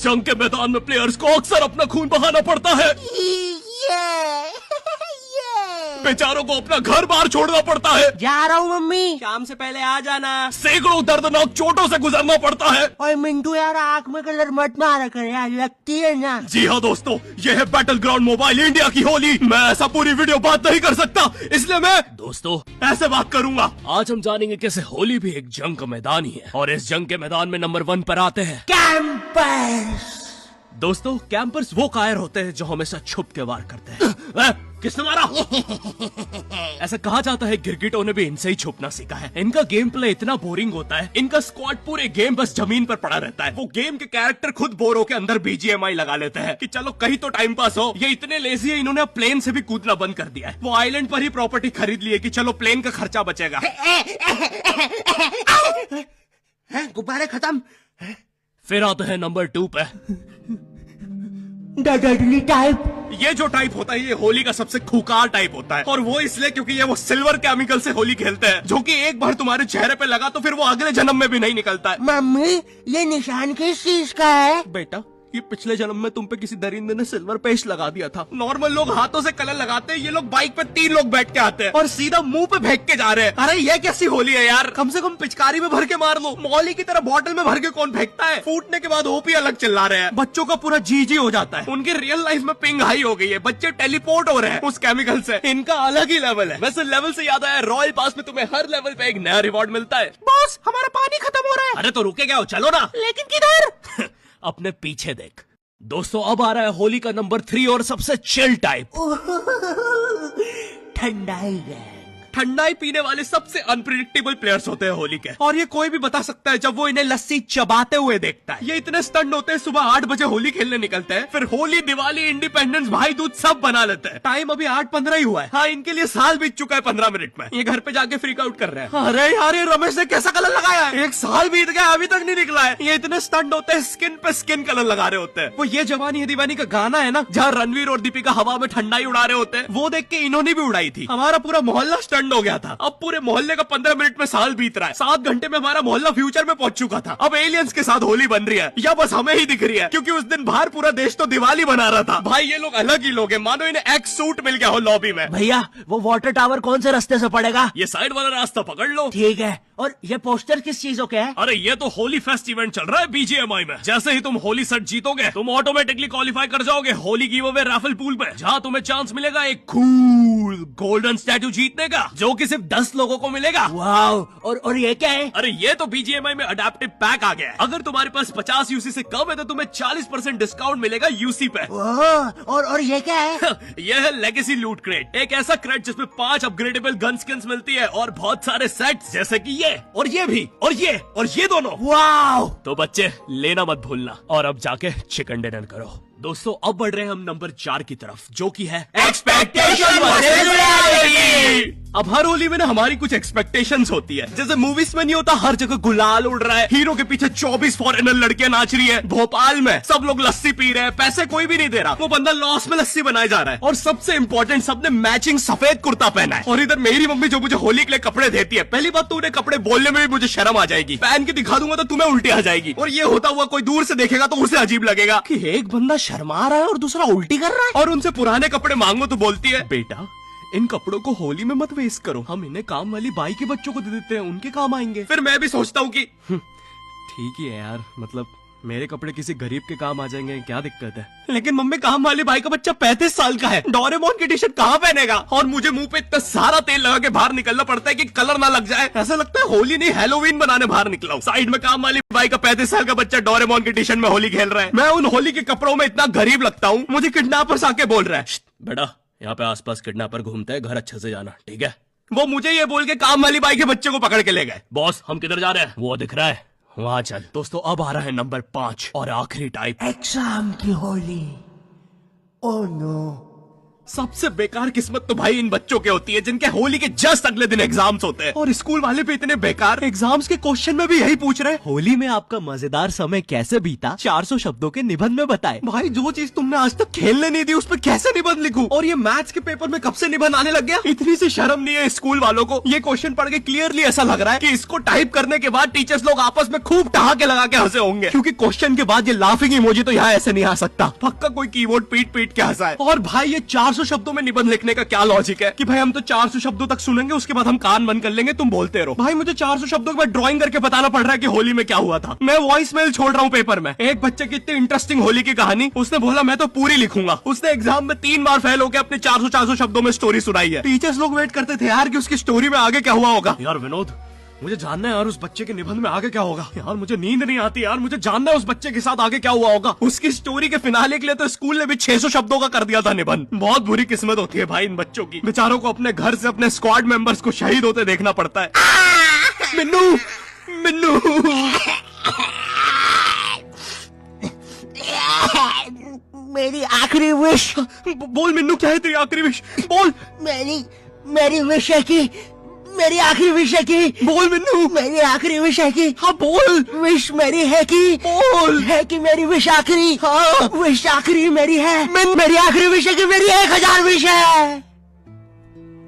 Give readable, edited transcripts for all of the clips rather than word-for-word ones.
जंग के मैदान में प्लेयर्स को अक्सर अपना खून बहाना पड़ता है। बेचारों को अपना घर बार छोड़ना पड़ता है। जा रहा हूँ मम्मी, शाम से पहले आ जाना। सैकड़ों दर्दनाक चोटों से गुजरना पड़ता है। और मिंटू यार आँख में कलर मत मारा कर यार, लगती है ना। जी हाँ दोस्तों, ये है बैटल ग्राउंड मोबाइल इंडिया की होली। मैं ऐसा पूरी वीडियो बात नहीं कर सकता, इसलिए मैं दोस्तों ऐसे बात करूंगा। आज हम जानेंगे कैसे होली भी एक जंग का मैदान ही है, और इस जंग के मैदान में नंबर 1 पर आते हैं कैंपर्स। दोस्तों कैंपर्स वो कायर होते हैं जो हमेशा छुप के वार करते हैं। किसने मारा? ऐसा कहा जाता है गिरगिटों ने भी इनसे ही छुपना सीखा है। इनका गेम प्ले इतना बोरिंग होता है, इनका स्क्वाड पूरे गेम बस जमीन पर पड़ा रहता है। वो गेम के कैरेक्टर खुद बोर होकर अंदर BGMI लगा लेते हैं कि चलो कहीं तो टाइम पास हो। ये इतने लेजी है, इन्होंने अब प्लेन से भी कूदना बंद कर दिया है। वो आइलैंड पर ही प्रॉपर्टी खरीद ली है कि चलो प्लेन का खर्चा बचेगा। गुब्बारे खत्म। फिर आते हैं नंबर 2 पे। Dudley type. ये जो टाइप होता है ये होली का सबसे खूंखार टाइप होता है, और वो इसलिए क्योंकि ये वो सिल्वर केमिकल से होली खेलते हैं, जो कि एक बार तुम्हारे चेहरे पे लगा तो फिर वो अगले जन्म में भी नहीं निकलता है। मम्मी ये निशान किस चीज का है? बेटा ये पिछले जन्म में तुम पे किसी दरिंदे ने सिल्वर पेस्ट लगा दिया था। नॉर्मल लोग हाथों से कलर लगाते हैं, ये लोग बाइक पे 3 लोग बैठ के आते हैं और सीधा मुंह पे फेंक के जा रहे हैं। अरे ये कैसी होली है यार, कम से कम पिचकारी में भर के मार लो। मौली की तरह बॉटल में भर के कौन फेंकता है? फूटने के बाद ओपी अलग चिल्ला रहे हैं। बच्चों का पूरा जी हो जाता है। उनकी रियल लाइफ में पिंग हाई हो गई है, बच्चे टेलीपोर्ट हो रहे हैं उस केमिकल से। इनका अलग ही लेवल है। वैसे लेवल से याद आया, रॉयल पास में तुम्हें हर लेवल पे एक नया रिवॉर्ड मिलता है। बॉस हमारा पानी खत्म हो रहा है। अरे तो रुके क्या हो, चलो ना। लेकिन किधर? अपने पीछे देख। दोस्तों अब आ रहा है होली का नंबर 3 और सबसे चिल टाइप, ठंडाई गैंग। ठंडाई पीने वाले सबसे अनप्रिडिक्टेबल प्लेयर्स होते हैं होली के, और ये कोई भी बता सकता है जब वो इन्हें लस्सी चबाते हुए देखता है। ये इतने स्टंट होते हैं, सुबह 8 बजे होली खेलने निकलते हैं, फिर होली, दिवाली, इंडिपेंडेंस, भाई दूज सब बना लेते हैं। टाइम अभी 8:15 ही हुआ है। हाँ, इनके लिए साल बीत चुका है 15 मिनट में। ये घर पे जाके फ्रीक आउट कर रहे हैं। अरे यार ये रमेश ने कैसा कलर लगाया है, 1 साल बीत गया अभी तक नहीं निकला है। ये इतने स्टंट होते हैं, स्किन पे स्किन कलर लगा रहे होते हैं। वो ये जवानी है दीवानी का गाना है ना, जहाँ रणवीर और दीपिका हवा में ठंडाई उड़ा रहे होते हैं, वो देख के इन्होंने भी उड़ाई थी। हमारा पूरा मोहल्ला स्टंट हो गया था। अब पूरे मोहल्ले का 15 मिनट में साल बीत रहा है। 7 घंटे में हमारा मोहल्ला फ्यूचर में पहुंच चुका था। अब एलियंस के साथ होली बन रही है, या बस हमें ही दिख रही है, क्योंकि उस दिन बाहर पूरा देश तो दिवाली बना रहा था। भाई ये लोग अलग ही लोग हैं, मानो इन्हें एक्स सूट मिल गया हो लॉबी में। भैया वो वाटर टावर कौन से रास्ते से पड़ेगा? ये साइड वाला रास्ता पकड़ लो। ठीक है। और ये पोस्टर किस चीजों के है? अरे ये तो होली फेस्ट इवेंट चल रहा है BGMI में। जैसे ही तुम होली सेट जीतोगे, तुम ऑटोमेटिकली क्वालिफाई कर जाओगे Holi give away Rafale pool पे, जहाँ तुम्हें चांस मिलेगा एक कूल गोल्डन स्टैटू जीतने का, जो कि सिर्फ 10 लोगों को मिलेगा। वाओ। और ये क्या है? अरे ये तो BGMI में अडेप्टिव पैक आ गया है। अगर तुम्हारे पास 50 UC से कम है तो तुम्हें 40% डिस्काउंट मिलेगा UC पे। और ये क्या है? ये है लेगेसी लूट क्रेट, एक ऐसा क्रेट जिसमें 5 अपग्रेडेबल गन स्किन्स मिलती है और बहुत सारे सेट्स, जैसे कि ये और ये भी और ये दोनों। वाओ। तो बच्चे लेना मत भूलना, और अब जाके चिकन डिनर करो। दोस्तों अब बढ़ रहे हैं हम नंबर 4 की तरफ, जो कि है एक्सपेक्टेशन वर्सेस रियलिटी। अब हर होली में ना हमारी कुछ एक्सपेक्टेशंस होती है। जैसे मूवीज में नहीं होता, हर जगह गुलाल उड़ रहा है, हीरो के पीछे 24 फॉरेनर लड़कियां नाच रही है, भोपाल में सब लोग लस्सी पी रहे हैं, पैसे कोई भी नहीं दे रहा, वो बंदा लॉस में लस्सी बनाए जा रहा है, और सबसे इंपॉर्टेंट सबने मैचिंग सफेद कुर्ता पहना है। और इधर मेरी मम्मी जो मुझे होली के लिए कपड़े देती है, पहली बात तो उन्हें कपड़े बोलने में भी मुझे शर्म आ जाएगी, पहन के दिखा दूंगा तो तुम्हें उल्टी आ जाएगी, और ये होता हुआ कोई दूर से देखेगा तो उसे अजीब लगेगा कि एक बंदा शर्मा रहा है और दूसरा उल्टी कर रहा है। और उनसे पुराने कपड़े मांगो तो बोलती है, बेटा इन कपड़ों को होली में मत वेस्ट करो, हम इन्हें काम वाली बाई के बच्चों को दे देते हैं, उनके काम आएंगे। फिर मैं भी सोचता हूँ कि ठीक ही है यार, मतलब मेरे कपड़े किसी गरीब के काम आ जाएंगे, क्या दिक्कत है। लेकिन मम्मी काम वाली बाई का बच्चा 35 साल का है, डोरेमोन की टी शर्ट कहाँ पहनेगा, और मुझे मुंह पे इतना सारा तेल लगा के बाहर निकलना पड़ता है कि कलर ना लग जाए। ऐसा लगता है होली नहीं हैलोवीन बनाने बाहर निकला हूँ। साइड में काम वाली बाई का 35 साल का बच्चा डोरेमोन की टी शर्ट में होली खेल रहा है। मैं उन होली के कपड़ों में इतना गरीब लगता हूँ, मुझे किडनैपर्स आके बोल रहा है, बेटा यहाँ पे आसपास किडनैपर घूमते हैं, घर अच्छे से जाना, ठीक है। वो मुझे ये बोल के काम वाली बाई के बच्चे को पकड़ के ले गए। बॉस हम किधर जा रहे हैं? वो दिख रहा है, वहां चल। दोस्तों अब आ रहा है नंबर 5 और आखिरी टाइप, एग्जाम की होली। Oh no. सबसे बेकार किस्मत तो भाई इन बच्चों के होती है जिनके होली के जस्ट अगले दिन एग्जाम्स होते हैं, और स्कूल वाले भी इतने बेकार, एग्जाम्स के क्वेश्चन में भी यही पूछ रहे हैं, होली में आपका मजेदार समय कैसे बीता, 400 शब्दों के निबंध में बताए। भाई जो चीज तुमने आज तक खेलने नहीं दी उस पर कैसे निबंध लिखूं? और ये मैथ्स के पेपर में कब से निबंध आने लग गया? इतनी सी शर्म नहीं है स्कूल वालों को? ये क्वेश्चन पढ़ के क्लियरली ऐसा लग रहा है कि इसको टाइप करने के बाद टीचर्स लोग आपस में खूब ठहाके लगा के हंसे होंगे, क्योंकि क्वेश्चन के बाद ये लाफिंग इमोजी तो यहाँ ऐसे नहीं आ सकता। पक्का कोई कीबोर्ड पीट पीट के हंसा है। और भाई ये 400 शब्दों में निबंध लिखने का क्या लॉजिक है कि भाई हम तो 400 शब्दों तक सुनेंगे, उसके बाद हम कान बंद कर लेंगे, तुम बोलते रहो। भाई मुझे 400 शब्दों के बाद ड्राइंग करके बताना पड़ रहा है कि होली में क्या हुआ था। मैं वॉइस मेल छोड़ रहा हूँ पेपर में। एक बच्चे की इतनी इंटरेस्टिंग होली की कहानी, उसने बोला मैं तो पूरी लिखूंगा। उसने एग्जाम में 3 बार फेल होकर अपने 400 शब्दों में स्टोरी सुनाई है। टीचर्स लोग वेट करते थे यार कि उसकी स्टोरी में आगे क्या हुआ होगा। यार विनोद, मुझे जानना है यार उस बच्चे के निबंध में आगे क्या होगा। यार मुझे नींद नहीं आती यार, मुझे जानना है उस बच्चे के साथ आगे क्या हुआ होगा। उसकी स्टोरी के फिनाले के लिए तो स्कूल ने भी 600 शब्दों का कर दिया था निबंध। बहुत बुरी किस्मत होती है भाई इन बच्चों की, बेचारों को अपने घर से अपने स्क्वाड मेंबर्स को शहीद होते देखना पड़ता है। मिन्नू, मिन्नू मेरी आखिरी विश। बोल मिन्नू, क्या है तेरी आखिरी विश? बोल। मेरी विश है कि मेरी आखिरी विश है कि बोल मिन्नू। मेरी आखिरी विश है कि हाँ बोल। विश मेरी है कि बोल। है कि मेरी विश आखिरी। हाँ विश आखिरी मेरी है। मेरी आखिरी विश है कि मेरी 1000 विश है।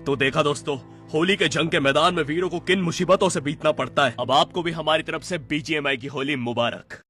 तो देखा दोस्तों, होली के जंग के मैदान में वीरों को किन मुसीबतों से बीतना पड़ता है। अब आपको भी हमारी तरफ से BGMI की होली मुबारक।